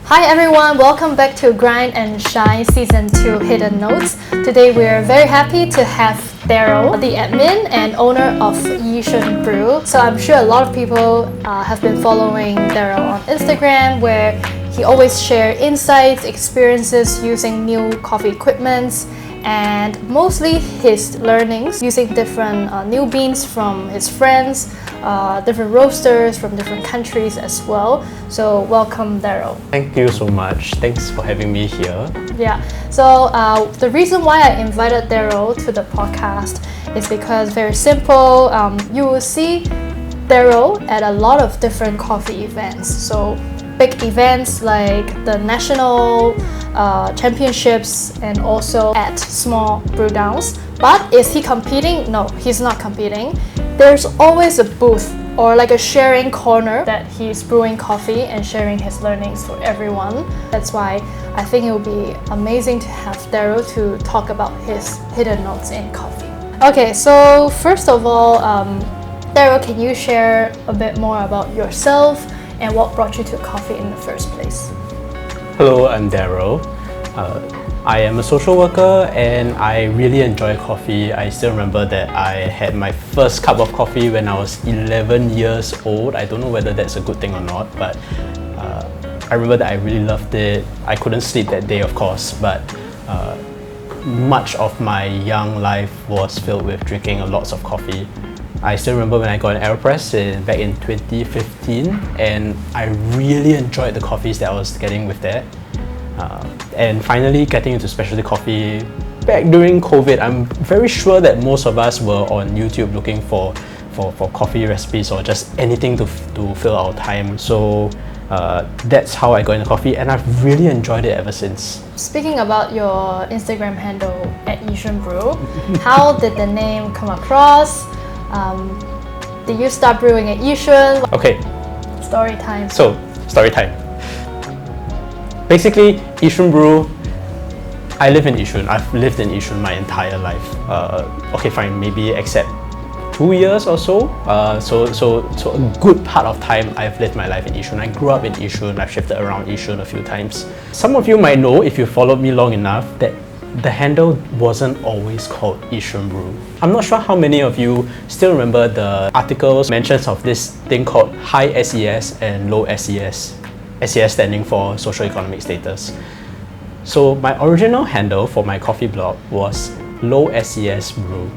Hi everyone, welcome back to Grind and Shine Season 2 Hidden Notes. Today we're very happy to have Darrel, the admin and owner of Yishun Brew. So I'm sure a lot of people have been following Darrel on Instagram, where he always shares insights, experiences using new coffee equipments, and mostly his learnings using different new beans from his friends, different roasters from different countries as well. So welcome, Darrel. Thank you so much. Thanks for having me here. Yeah, so the reason why I invited Darrel to the podcast is because very simple, you will see Darrel at a lot of different coffee events. So big events like the national championships and also at small brew downs. But is he competing? No, he's not competing. There's always a booth or like a sharing corner that he's brewing coffee and sharing his learnings for everyone. That's why I think it would be amazing to have Darrel to talk about his hidden notes in coffee. Okay, so first of all, Darrel, can you share a bit more about yourself and what brought you to coffee in the first place? Hello, I'm Darrel. I am a social worker and I really enjoy coffee. I still remember that I had my first cup of coffee when I was 11 years old. I don't know whether that's a good thing or not, but I remember that I really loved it. I couldn't sleep that day, of course, but much of my young life was filled with drinking lots of coffee. I still remember when I got an AeroPress back in 2015, and I really enjoyed the coffees that I was getting with that. And finally getting into specialty coffee back during COVID. I'm very sure that most of us were on YouTube looking for coffee recipes or just anything to fill our time. So that's how I got into coffee, and I've really enjoyed it ever since. Speaking about your Instagram handle at Yishun Brew, how did the name come across? Did you start brewing at Yishun? Okay. Story time. So, story time. Basically, Yishun Brew, I live in Yishun. I've lived in Yishun my entire life. Okay, fine, maybe except 2 years or so. So a good part of time I've lived my life in Yishun. I grew up in Yishun. I've shifted around Yishun a few times. Some of you might know, if you followed me long enough, that the handle wasn't always called Yishun Brew. I'm not sure how many of you still remember the articles, mentions of this thing called high SES and low SES. SES standing for social economic status. So my original handle for my coffee blog was low SES brew.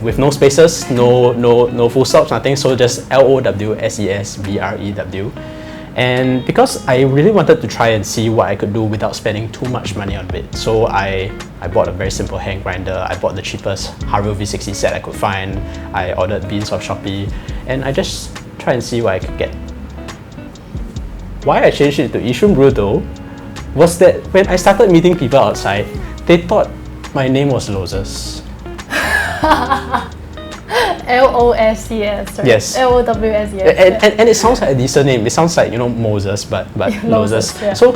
With no spaces, no full stops, nothing, so just LOWSESBREW. And because I really wanted to try and see what I could do without spending too much money on it, so I bought a very simple hand grinder. I bought the cheapest Darrel V60 set I could find. I ordered beans off Shopee, and I just tried and see what I could get. Why I changed it to Yishun Brew though, was that when I started meeting people outside, they thought my name was Loses. LOSCS, right? Yes. LOWSES. And it sounds like a decent name. It sounds like, Moses, but Loses. Yeah. So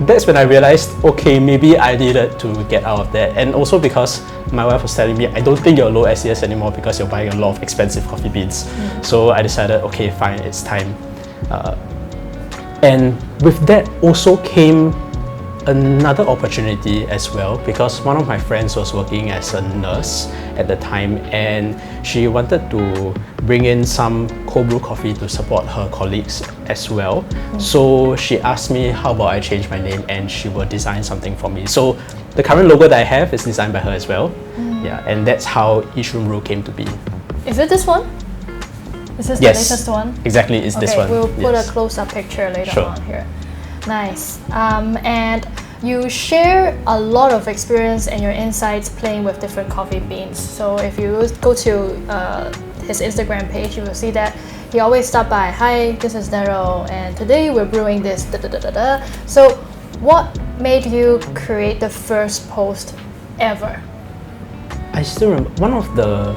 that's when I realized, okay, maybe I needed to get out of that. And also because my wife was telling me, I don't think you're low SES anymore because you're buying a lot of expensive coffee beans. So I decided, okay, fine, it's time. And with that also came another opportunity as well, because one of my friends was working as a nurse at the time, and she wanted to bring in some cold brew coffee to support her colleagues as well. So she asked me how about I change my name and she will design something for me. So the current logo that I have is designed by her as well. Yeah, and that's how Yishun Brew came to be. Is it this one? Is this the latest one? Exactly, it's this one. We'll put a close-up picture later on here. Nice. And you share a lot of experience and your insights playing with different coffee beans. So if you go to his Instagram page, you will see that he always stop by, hi, this is Darrel, and today we're brewing this, da da da da da. So what made you create the first post ever? I still remember one of the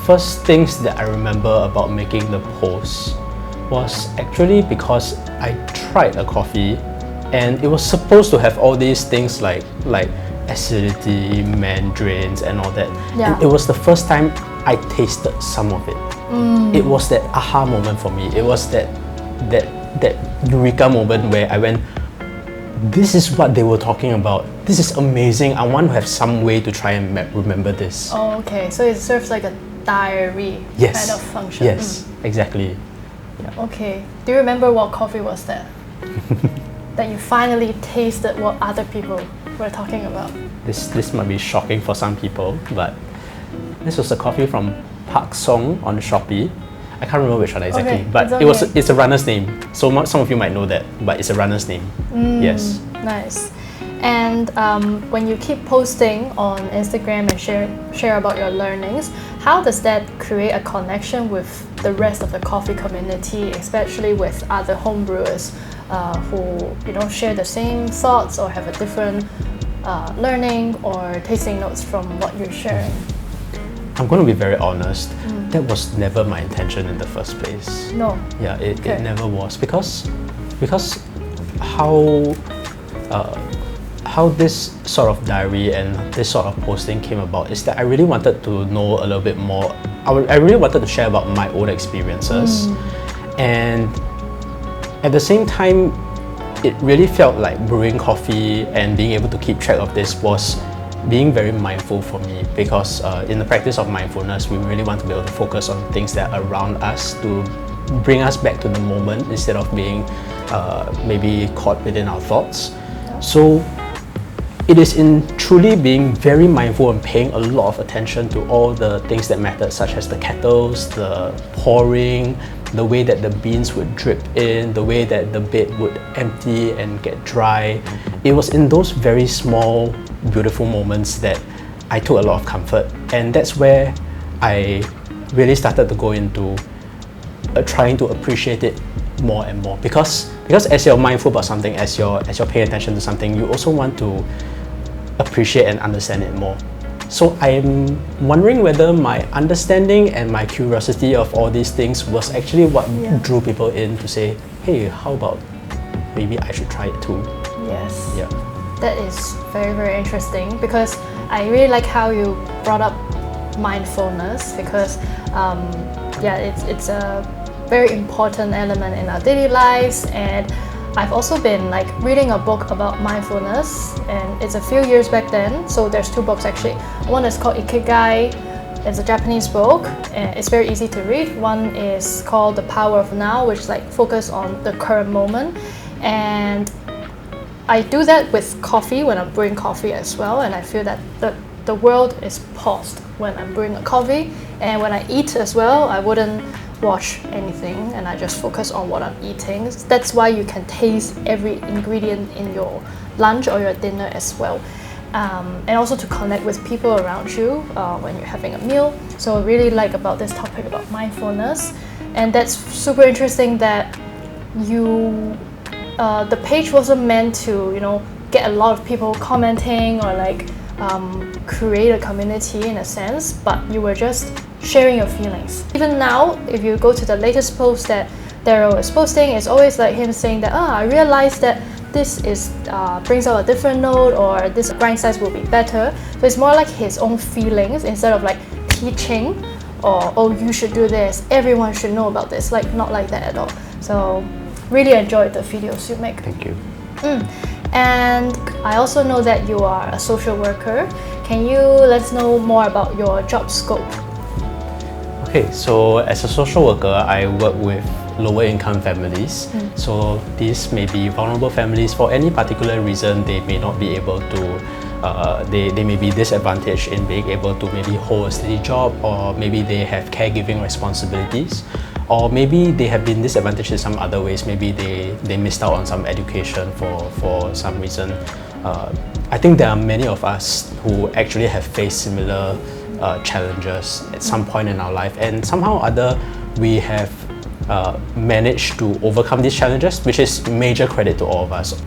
first things that I remember about making the post was actually because I tried a coffee and it was supposed to have all these things like acidity, mandarins and all that. Yeah. And it was the first time I tasted some of it. It was that aha moment for me. It was that that eureka moment where I went, this is what they were talking about. This is amazing. I want to have some way to try and remember this. Oh, okay. So it serves like a diary Yes. kind of function. Yes, exactly. Okay. Do you remember what coffee was that? That you finally tasted what other people were talking about? This might be shocking for some people, but this was a coffee from Park Song on Shopee. I can't remember which one exactly, Okay, but it's okay. it's a runner's name. So some of you might know that, but it's a runner's name. Yes. Nice. And when you keep posting on Instagram and share about your learnings, how does that create a connection with the rest of the coffee community, especially with other homebrewers who share the same thoughts or have a different learning or tasting notes from what you're sharing? I'm going to be very honest. That was never my intention in the first place. No. Yeah, it Okay. never was because how this sort of diary and this sort of posting came about is that I really wanted to know a little bit more. I really wanted to share about my own experiences, and at the same time, it really felt like brewing coffee and being able to keep track of this was being very mindful for me, because in the practice of mindfulness, we really want to be able to focus on things that are around us to bring us back to the moment instead of being maybe caught within our thoughts. So it is in truly being very mindful and paying a lot of attention to all the things that matter, such as the kettles, the pouring, the way that the beans would drip in, the way that the bed would empty and get dry. It was in those very small, beautiful moments that I took a lot of comfort, and that's where I really started to go into trying to appreciate it more and more, because as you're mindful about something, as you're paying attention to something, you also want to appreciate and understand it more. So I'm wondering whether my understanding and my curiosity of all these things was actually what drew people in to say, hey, how about maybe I should try it too. Yes. Yeah. That is very, very interesting, because I really like how you brought up mindfulness, because it's a very important element in our daily lives. And I've also been reading a book about mindfulness, and it's a few years back then. So there's two books actually. One is called Ikigai. It's a Japanese book, and it's very easy to read. One is called The Power of Now, which focus on the current moment. And I do that with coffee when I'm brewing coffee as well, and I feel that the world is paused when I'm brewing a coffee. And when I eat as well, I wouldn't watch anything, and I just focus on what I'm eating. That's why you can taste every ingredient in your lunch or your dinner as well. And also to connect with people around you when you're having a meal. So I really like about this topic about mindfulness. And that's super interesting that the page wasn't meant to get a lot of people commenting or create a community in a sense, but you were just sharing your feelings. Even now, if you go to the latest post that Darrel is posting, it's always him saying that I realized that this is brings out a different note, or this grind size will be better. So it's more like his own feelings instead of teaching or you should do this, everyone should know about this. Not like that at all. So really enjoyed the videos you make. Thank you. And I also know that you are a social worker. Can you let us know more about your job scope? Okay, so as a social worker, I work with lower income families. So these may be vulnerable families. For any particular reason, they may not be able to, they may be disadvantaged in being able to maybe hold a steady job, or maybe they have caregiving responsibilities, or maybe they have been disadvantaged in some other ways. Maybe they missed out on some education for some reason. I think there are many of us who actually have faced similar challenges at some point in our life, and somehow or other we have managed to overcome these challenges, which is major credit to all of us.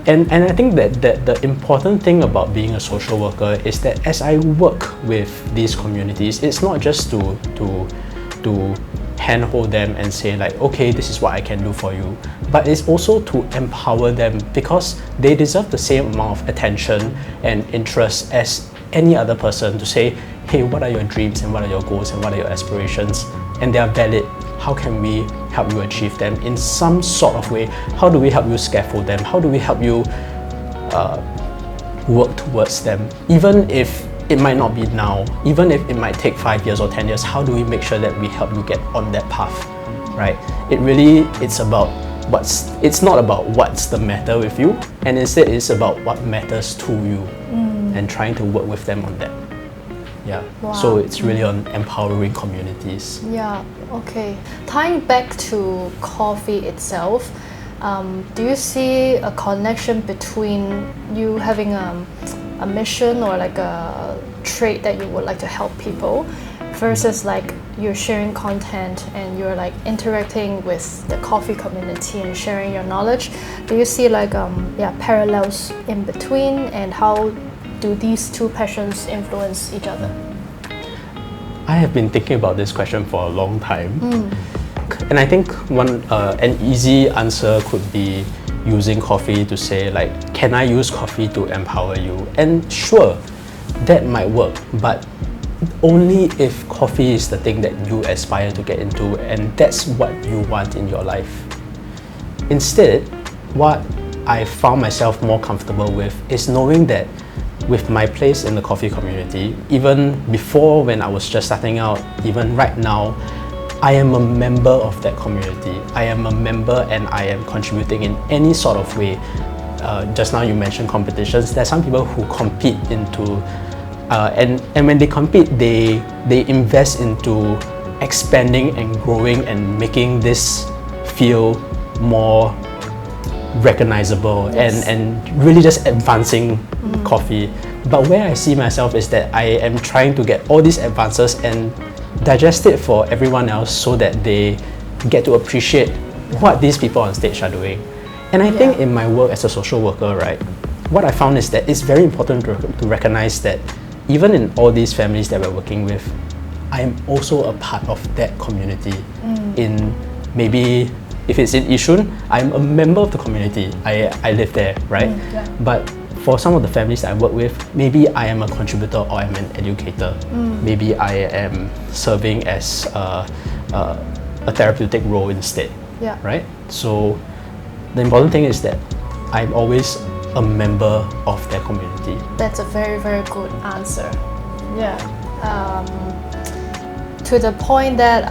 And I think that the important thing about being a social worker is that as I work with these communities, it's not just to handhold them and say okay, this is what I can do for you, but it's also to empower them, because they deserve the same amount of attention and interest as any other person, to say, hey, what are your dreams and what are your goals and what are your aspirations, and they are valid. how can we help you achieve them in some sort of way? How do we help you scaffold them? How do we help you work towards them? Even if it might not be now, even if it might take 5 years or 10 years, how do we make sure that we help you get on that path, right? It's not about what's the matter with you, and instead it's about what matters to you and trying to work with them on that. Yeah. Wow. So it's really on empowering communities. Yeah, okay. Tying back to coffee itself, do you see a connection between you having a mission or like a trait that you would like to help people versus like you're sharing content and you're like interacting with the coffee community and sharing your knowledge? Do you see like parallels in between, and how do these two passions influence each other? I have been thinking about this question for a long time. And I think an easy answer could be using coffee to say like, can I use coffee to empower you? And sure, that might work, but only if coffee is the thing that you aspire to get into and that's what you want in your life. Instead, what I found myself more comfortable with is knowing that with my place in the coffee community, even before when I was just starting out, even right now, I am a member of that community. I am a member and I am contributing in any sort of way. Just now you mentioned competitions. There are some people who compete into, and when they compete, they invest into expanding and growing and making this feel more recognizable. Yes. and really just advancing coffee. But where I see myself is that I am trying to get all these advances and digest it for everyone else so that they get to appreciate what these people on stage are doing. And I think in my work as a social worker, right, what I found is that it's very important to recognize that even in all these families that we're working with, I am also a part of that community. In maybe if it's in Yishun, I'm a member of the community. I live there, right? But for some of the families that I work with, maybe I am a contributor or I'm an educator. Maybe I am serving as a therapeutic role instead, right? So the important thing is that I'm always a member of their community. That's a very, very good answer. Yeah. To the point that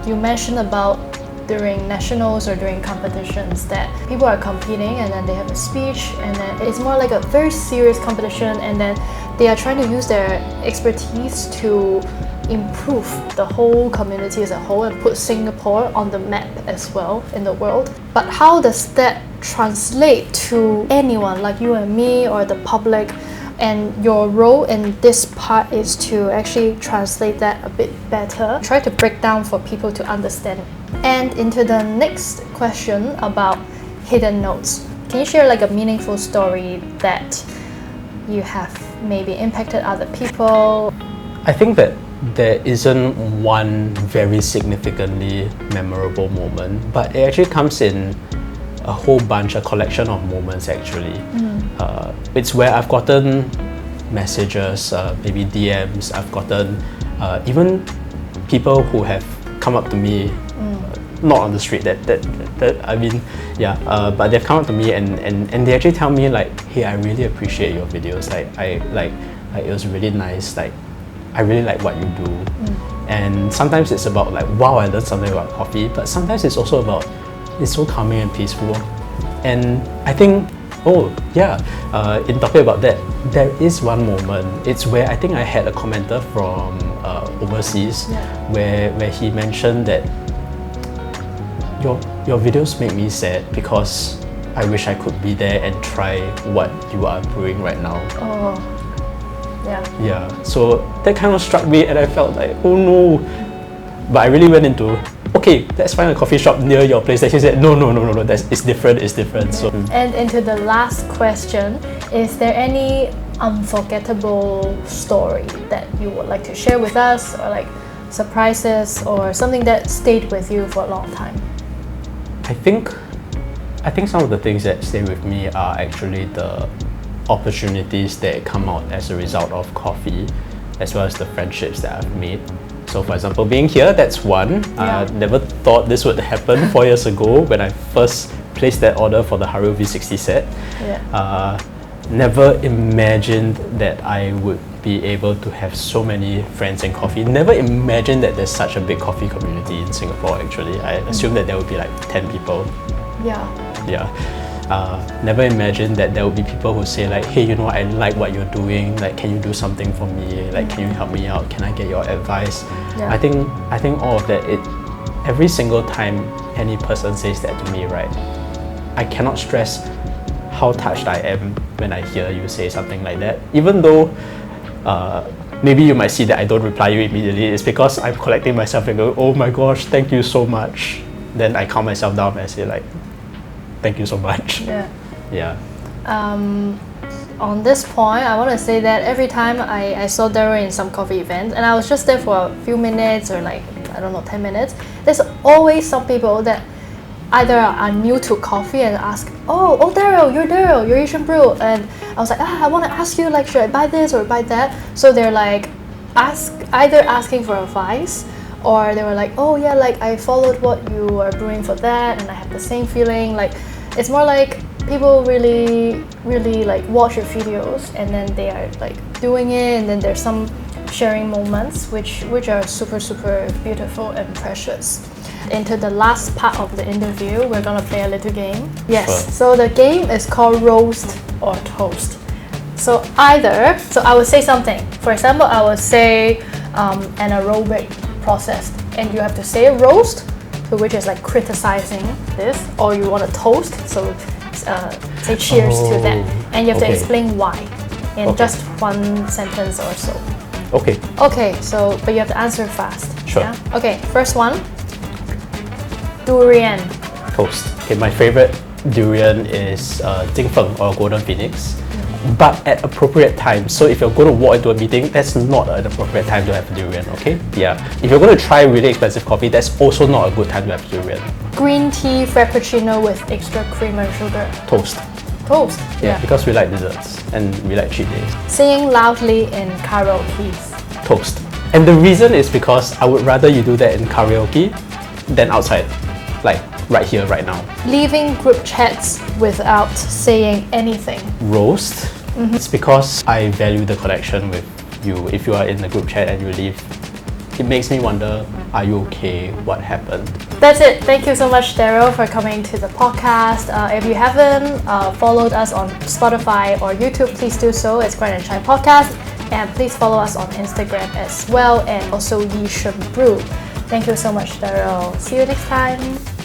you mentioned about during nationals or during competitions that people are competing and then they have a speech and then it's more like a very serious competition and then they are trying to use their expertise to improve the whole community as a whole and put Singapore on the map as well in the world. But how does that translate to anyone like you and me or the public? And your role in this part is to actually translate that a bit better, try to break down for people to understand. And into the next question about hidden notes. Can you share like a meaningful story that you have maybe impacted other people? I think that there isn't one very significantly memorable moment, but it actually comes in a whole bunch, a collection of moments actually. It's where I've gotten messages, maybe DMs, I've gotten even people who have come up to me, not on the street, but they've come up to me and they actually tell me like, hey, I really appreciate your videos, like it was really nice, like I really like what you do. And sometimes it's about like, wow, I learned something about coffee, but sometimes it's also about, it's so calming and peaceful. And I think, in talking about that, there is one moment. It's where I think I had a commenter from overseas, where he mentioned that your videos make me sad because I wish I could be there and try what you are brewing right now. Yeah. So that kind of struck me, and I felt like, oh no. But I really went into, okay, let's find a coffee shop near your place. That he said, no, it's different. So. And into the last question, is there any unforgettable story that you would like to share with us, or like surprises, or something that stayed with you for a long time? I think some of the things that stay with me are actually the opportunities that come out as a result of coffee, as well as the friendships that I've made. So for example, being here, that's one. Never thought this would happen 4 years ago when I first placed that order for the Haru V60 set. Never imagined that I would be able to have so many friends in coffee. Never imagined that there's such a big coffee community in Singapore actually. I assumed that there would be like 10 people. Never imagined that there would be people who say like, hey, you know, I like what you're doing, like can you do something for me, like can you help me out, can I get your advice? I think all of that, every single time any person says that to me, right, I cannot stress how touched I am when I hear you say something like that. Even though maybe you might see that I don't reply you immediately, it's because I'm collecting myself and go, oh my gosh, thank you so much. Then I calm myself down and I say like, thank you so much. On this point, I want to say that every time I saw Darrel in some coffee events, and I was just there for a few minutes or like, I don't know, 10 minutes, there's always some people that either are new to coffee and ask, oh Darrel, you're Yishun Brew. And I was like, I want to ask you, like, should I buy this or buy that? So they're like, either asking for advice, or they were like, oh yeah, like I followed what you are brewing for that and I have the same feeling. Like, it's more like people really like watch your videos and then they are like doing it, and then there's some sharing moments which are super beautiful and precious. Into the last part of the interview, we're gonna play a little game. So the game is called roast or toast. So I would say something. For example, I would say an aerobic process, and you have to say roast, so which is like criticizing this, or you want to toast, so say cheers to that, and you have to explain why in just one sentence or so. Okay, so but you have to answer fast. Okay, first one. Durian. Toast. Okay, my favorite durian is Jingfeng or Golden Phoenix, but at appropriate times. So if you're going to walk into a meeting, that's not an appropriate time to have durian, okay? If you're going to try really expensive coffee, that's also not a good time to have durian. Green tea frappuccino with extra cream and sugar. Toast. Because we like desserts and we like cheat days. Singing loudly in karaoke. Toast. And the reason is because I would rather you do that in karaoke than outside. Like right here, right now. Leaving group chats without saying anything. Roast. It's because I value the connection with you. If you are in the group chat and you leave, it makes me wonder, are you okay? What happened? That's it. Thank you so much, Darrel, for coming to the podcast. If you haven't followed us on Spotify or YouTube, please do so. It's Grind and Shine Podcast. And please follow us on Instagram as well, and also Yishun Brew. Thank you so much, Darrel. See you next time.